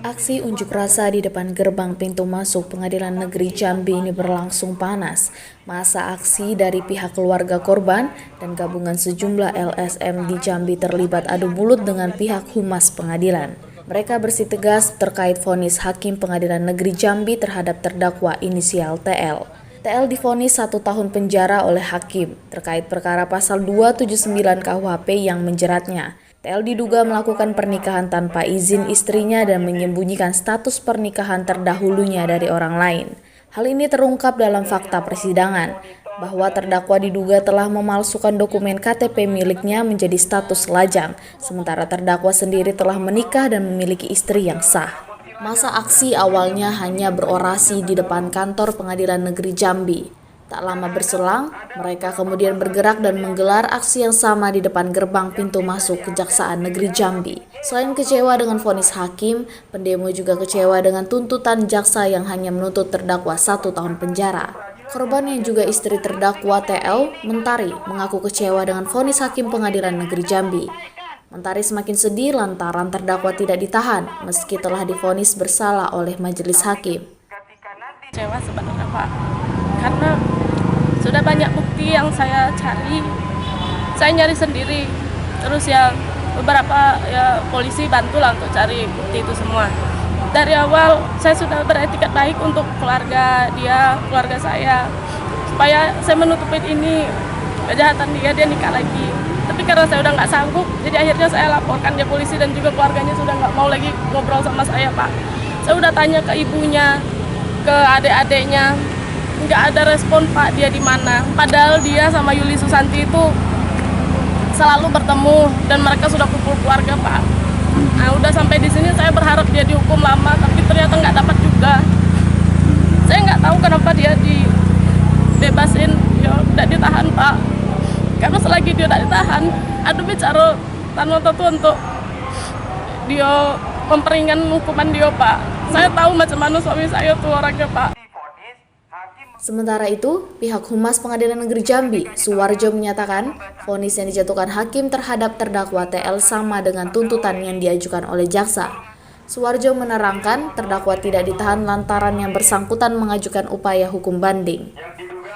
Aksi unjuk rasa di depan gerbang pintu masuk Pengadilan Negeri Jambi ini berlangsung panas. Masa aksi dari pihak keluarga korban dan gabungan sejumlah LSM di Jambi terlibat adu mulut dengan pihak humas pengadilan. Mereka bersitegas terkait vonis Hakim Pengadilan Negeri Jambi terhadap terdakwa inisial TL. TL divonis 1 tahun penjara oleh hakim terkait perkara pasal 279 KUHP yang menjeratnya. TL diduga melakukan pernikahan tanpa izin istrinya dan menyembunyikan status pernikahan terdahulunya dari orang lain. Hal ini terungkap dalam fakta persidangan, bahwa terdakwa diduga telah memalsukan dokumen KTP miliknya menjadi status lajang, sementara terdakwa sendiri telah menikah dan memiliki istri yang sah. Masa aksi awalnya hanya berorasi di depan kantor Pengadilan Negeri Jambi. Tak lama berselang, mereka kemudian bergerak dan menggelar aksi yang sama di depan gerbang pintu masuk Kejaksaan Negeri Jambi. Selain kecewa dengan vonis hakim, pendemo juga kecewa dengan tuntutan jaksa yang hanya menuntut terdakwa 1 tahun penjara. Korban yang juga istri terdakwa TL, Mentari, mengaku kecewa dengan vonis hakim Pengadilan Negeri Jambi. Mentari semakin sedih lantaran terdakwa tidak ditahan meski telah divonis bersalah oleh majelis hakim. Kecewa sebenarnya Pak, karena sudah banyak bukti yang saya cari, saya nyari sendiri, terus ya beberapa polisi bantulah untuk cari bukti itu semua. Dari awal saya sudah beretikat baik untuk keluarga dia, keluarga saya, supaya saya menutupi ini kejahatan dia nikah lagi. Tapi karena saya udah nggak sanggup, jadi akhirnya saya laporkan dia polisi dan juga keluarganya sudah nggak mau lagi ngobrol sama saya Pak. Saya udah tanya ke ibunya, ke adik-adiknya, nggak ada respon Pak, dia di mana. Padahal dia sama Yuli Susanti itu selalu bertemu dan mereka sudah kumpul keluarga Pak. Nah udah sampai di sini saya berharap dia dihukum lama, tapi ternyata nggak dapat juga. Saya nggak tahu kenapa dia dibebasin, ya udah ditahan Pak. Karena selagi dia tidak ditahan, ada bicara tanpa tentu untuk dia memperingan hukuman dia Pak. Saya tahu macam mana suami saya tuh orangnya Pak. Sementara itu, pihak Humas Pengadilan Negeri Jambi, Suwarjo menyatakan, vonis yang dijatuhkan hakim terhadap terdakwa TL sama dengan tuntutan yang diajukan oleh jaksa. Suwarjo menerangkan terdakwa tidak ditahan lantaran yang bersangkutan mengajukan upaya hukum banding.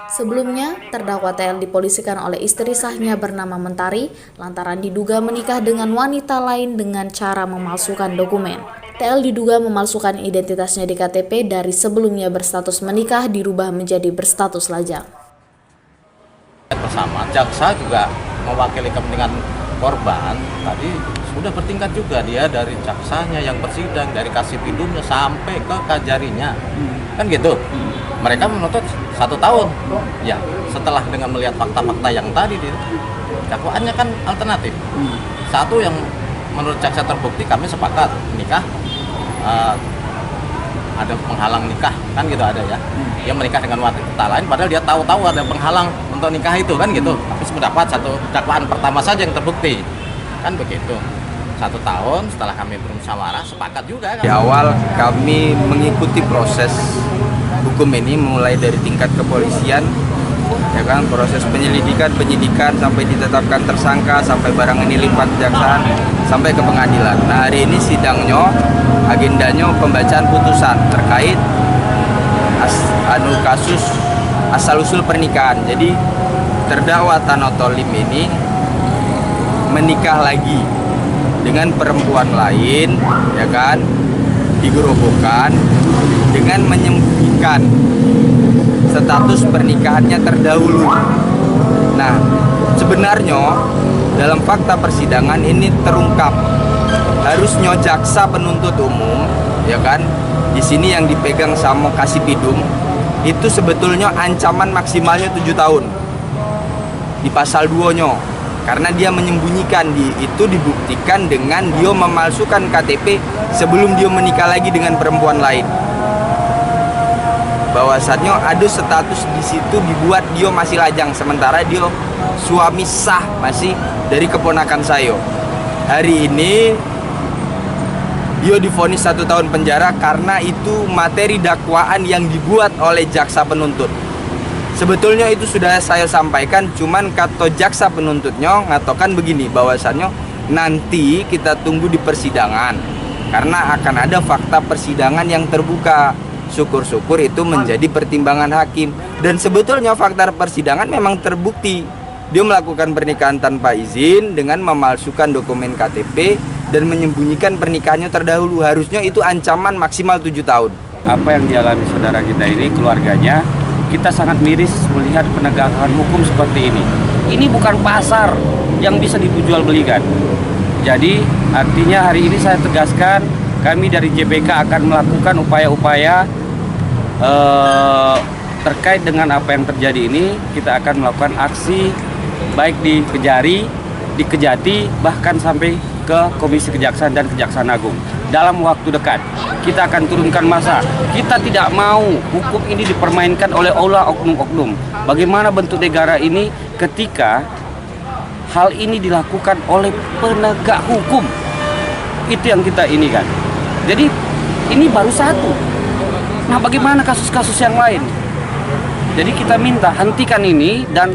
Sebelumnya, terdakwa TL dipolisikan oleh istri sahnya bernama Mentari lantaran diduga menikah dengan wanita lain dengan cara memalsukan dokumen. TL diduga memalsukan identitasnya di KTP dari sebelumnya berstatus menikah dirubah menjadi berstatus lajang. Bersama jaksa juga mewakili kepentingan korban, tadi sudah bertingkat juga dia dari jaksanya yang bersidang, dari kasipidumnya sampai ke kajarinya, kan gitu. Mereka menuntut 1 tahun, ya setelah dengan melihat fakta-fakta yang tadi dakwaannya kan alternatif. Satu yang menurut jaksa terbukti kami sepakat nikah, ada penghalang nikah kan gitu ada ya. Dia menikah dengan wanita lain padahal dia tahu-tahu ada penghalang untuk nikah itu kan gitu. Tapi mendapat satu dakwaan pertama saja yang terbukti kan begitu. 1 tahun setelah kami bermusyawarah sepakat juga kan. Di awal kami mengikuti proses hukum ini mulai dari tingkat kepolisian, ya kan, proses penyidikan sampai ditetapkan tersangka, sampai barang ini limpah kejaksaan, sampai ke pengadilan. Nah hari ini sidangnya, agendanya pembacaan putusan terkait kasus asal-usul pernikahan. Jadi terdakwa Tanotolim ini menikah lagi dengan perempuan lain, ya kan, digerobokan dengan menyembunyikan status pernikahannya terdahulu. Nah, sebenarnya dalam fakta persidangan ini terungkap, harusnya jaksa penuntut umum, ya kan, di sini yang dipegang sama Kasipidum itu sebetulnya ancaman maksimalnya 7 tahun di pasal 2-nya. Karena dia menyembunyikan, itu dibuktikan dengan dia memalsukan KTP sebelum dia menikah lagi dengan perempuan lain. Bahwasannya ada status di situ dibuat dia masih lajang, sementara dia suami sah masih dari keponakan saya. Hari ini dia divonis 1 tahun penjara karena itu materi dakwaan yang dibuat oleh jaksa penuntut. Sebetulnya itu sudah saya sampaikan, cuman kata jaksa penuntutnya ngatakan begini, bahwasannya nanti kita tunggu di persidangan, karena akan ada fakta persidangan yang terbuka. Syukur-syukur itu menjadi pertimbangan hakim. Dan sebetulnya fakta persidangan memang terbukti. Dia melakukan pernikahan tanpa izin dengan memalsukan dokumen KTP dan menyembunyikan pernikahannya terdahulu. Harusnya itu ancaman maksimal 7 tahun. Apa yang dialami saudara kita ini, keluarganya, kita sangat miris melihat penegakan hukum seperti ini. Ini bukan pasar yang bisa dijual-belikan. Jadi artinya hari ini saya tegaskan, kami dari JBK akan melakukan upaya-upaya terkait dengan apa yang terjadi ini. Kita akan melakukan aksi baik di Kejari, di Kejati, bahkan sampai ke Komisi Kejaksaan dan Kejaksaan Agung. Dalam waktu dekat kita akan turunkan massa. Kita tidak mau hukum ini dipermainkan oleh oknum-oknum. Bagaimana bentuk negara ini ketika hal ini dilakukan oleh penegak hukum? Itu yang kita ini kan. Jadi ini baru satu. Nah, bagaimana kasus-kasus yang lain? Jadi kita minta hentikan ini dan